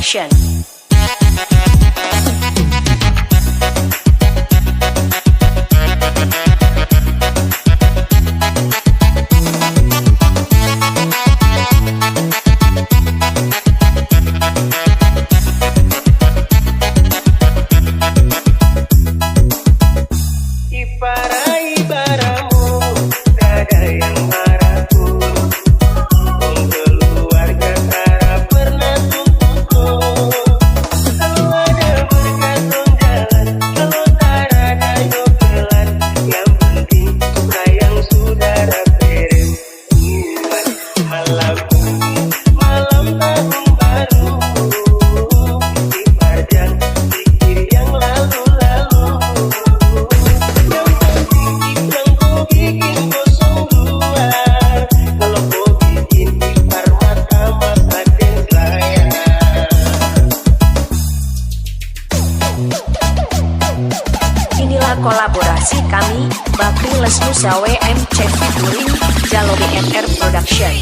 Production. Inilah kolaborasi kami, Bakri Lesmusa WMC featuring Jalo BNR Production.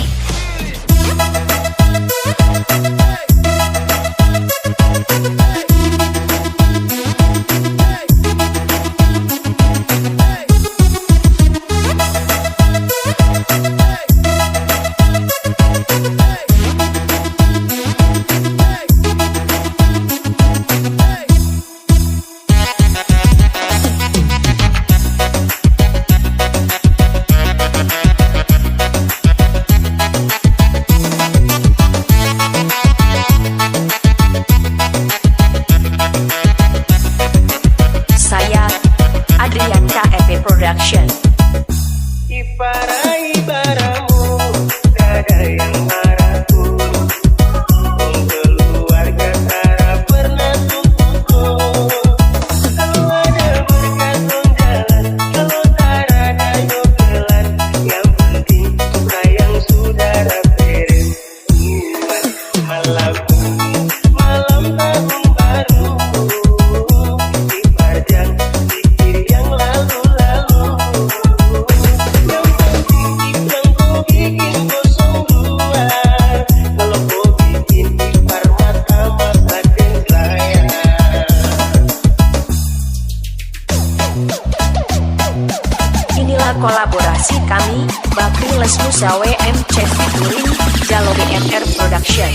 Production. Iparai baramu, ada yang marahku. Keluarga Tara pernah tungguku. Kalau ada bergantung jalan, kalau Tara ada jogelan. Yang penting sayang saudara beres. Malamku, malam tahun baru. Di Parjan, pikir yang lalu. Inilah kolaborasi kami, Bakri Lesmusa WMC featuring Jalo BNR Production.